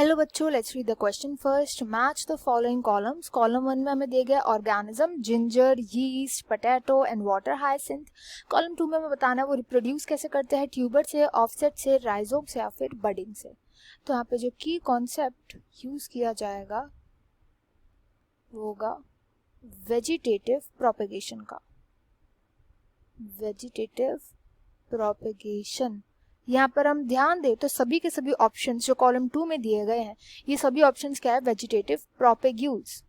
Hello बच्चों, let's read the question first. Match the following columns. Column 1 में हमें दिए गए organism ginger, yeast, potato and water hyacinth. Column 2 में हमें बताना है वो रिप्रोड्यूस कैसे करते हैं, ट्यूबर से, ऑफसेट से, राइजोम से या फिर बडिंग से. तो यहाँ पे जो की कॉन्सेप्ट यूज किया जाएगा वो होगा वेजिटेटिव प्रोपेगेशन का. Vegetative propagation. यहाँ पर हम ध्यान दें तो सभी के सभी ऑप्शंस जो कॉलम 2 में दिए गए हैं, ये सभी ऑप्शंस क्या है, वेजिटेटिव प्रोपेग्यूल्स.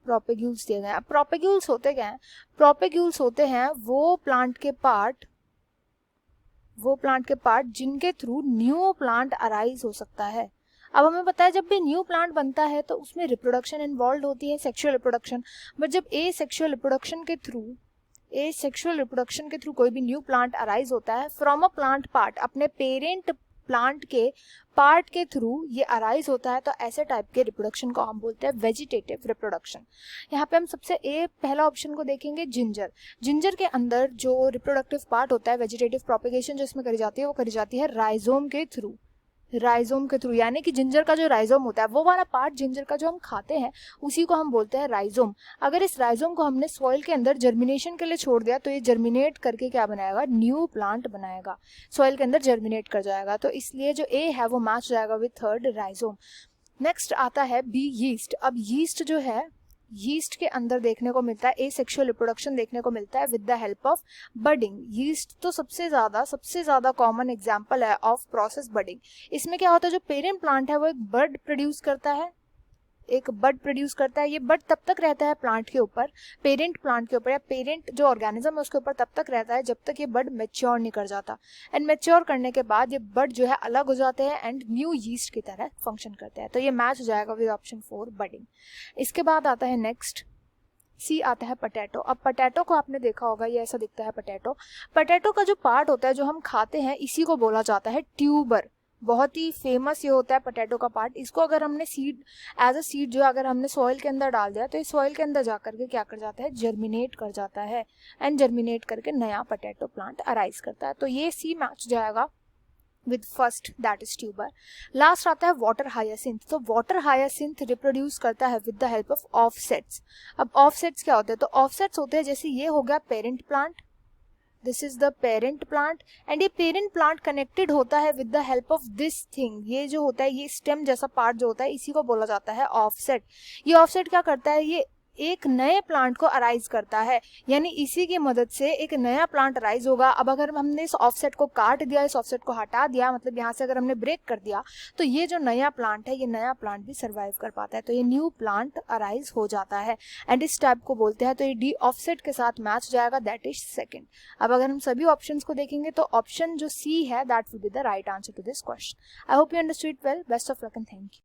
प्रोपेग्यूल्स दिए गए हैं. अब प्रोपेग्यूल्स होते क्या हैं? प्रोपेग्यूल्स होते हैं वो प्लांट के पार्ट जिनके थ्रू न्यू प्लांट अराइज हो सकता है. अब हमें पता है जब भी न्यू प्लांट बनता है तो उसमें रिप्रोडक्शन इन्वॉल्व होती है, सेक्सुअल रिप्रोडक्शन. बट जब सेक्सुअल रिप्रोडक्शन के थ्रू कोई भी न्यू प्लांट अराइज होता है फ्रॉम अ प्लांट पार्ट, अपने पेरेंट प्लांट के पार्ट के थ्रू ये अराइज होता है, तो ऐसे टाइप के रिप्रोडक्शन को हम बोलते हैं वेजिटेटिव रिप्रोडक्शन. यहाँ पे हम सबसे पहला ऑप्शन को देखेंगे, जिंजर. जिंजर के अंदर जो रिप्रोडक्टिव पार्ट होता है, वेजिटेटिव प्रोपेगेशन जो इसमें करी जाती है वो करी जाती है राइजोम के थ्रू. यानी कि जिंजर का जो राइजोम होता है वो वाला पार्ट जिंजर का जो हम खाते हैं उसी को हम बोलते हैं राइजोम. अगर इस राइजोम को हमने सॉइल के अंदर जर्मिनेशन के लिए छोड़ दिया तो ये जर्मिनेट करके क्या बनाएगा, न्यू प्लांट बनाएगा, सॉइल के अंदर जर्मिनेट कर जाएगा. तो इसलिए जो ए है वो मैच जाएगा विद थर्ड, राइजोम. नेक्स्ट आता है बी, यीस्ट. अब यीस्ट जो है, यीस्ट के अंदर देखने को मिलता है एसेक्सुअल रिप्रोडक्शन देखने को मिलता है with the help of budding. Yeast तो सबसे ज्यादा कॉमन एग्जांपल है ऑफ प्रोसेस बडिंग. इसमें क्या होता है, जो पेरेंट प्लांट है वो एक बड प्रोड्यूस करता है. ये बड तब तक रहता है प्लांट के ऊपर, पेरेंट प्लांट के ऊपर या पेरेंट जो ऑर्गेनिज्म है उसके ऊपर तब तक रहता है जब तक ये बड मैच्योर नहीं कर जाता. एंड मैच्योर करने के बाद ये बड जो है अलग हो जाते हैं एंड न्यू यीस्ट की तरह फंक्शन करते हैं. तो ये मैच हो जाएगा विद ऑप्शन 4, बडिंग. इसके बाद आता है नेक्स्ट, सी आता है पोटैटो. अब पोटैटो को आपने देखा होगा, ये ऐसा दिखता है पोटैटो. पोटैटो का जो पार्ट होता है जो हम खाते हैं इसी को बोला जाता है ट्यूबर. बहुत ही फेमस ये होता है पोटैटो का पार्ट. इसको अगर हमने एज अ सीड जो अगर हमने सॉइल के अंदर डाल दिया तो ये सॉइल के अंदर जाकर के क्या कर जाता है, जर्मिनेट कर जाता है एंड जर्मिनेट करके नया पोटैटो प्लांट अराइज करता है. तो ये सी मैच जाएगा with first, that is tuber. Last आता है वाटर हायासिंथ. तो वाटर हायासिंथ रिप्रोड्यूस करता है with the help of offsets. अब ऑफसेट्स क्या होते हैं, तो ऑफसेट्स होते हैं जैसे ये हो गया parent plant, this is the parent plant and ये पेरेंट प्लांट कनेक्टेड होता है with the help of this thing. ये जो होता है, ये स्टेम जैसा पार्ट जो होता है इसी को बोला जाता है ऑफसेट. ये ऑफसेट क्या करता है, ये एक नए प्लांट को अराइज करता है, यानी इसी की मदद से एक नया प्लांट अराइज होगा. अब अगर हमने इस ऑफसेट को काट दिया, इस ऑफसेट को हटा दिया, मतलब यहाँ से अगर हमने ब्रेक कर दिया तो ये जो नया प्लांट है, ये नया प्लांट भी सर्वाइव कर पाता है. तो ये न्यू प्लांट अराइज हो जाता है एंड इस टाइप को बोलते हैं. तो ये डी ऑफसेट के साथ मैच जाएगा, दैट इज सेकेंड. अब अगर हम सभी ऑप्शंस को देखेंगे तो ऑप्शन जो सी है that will be the right answer to this question. I hope you understood well. Best of luck and thank you.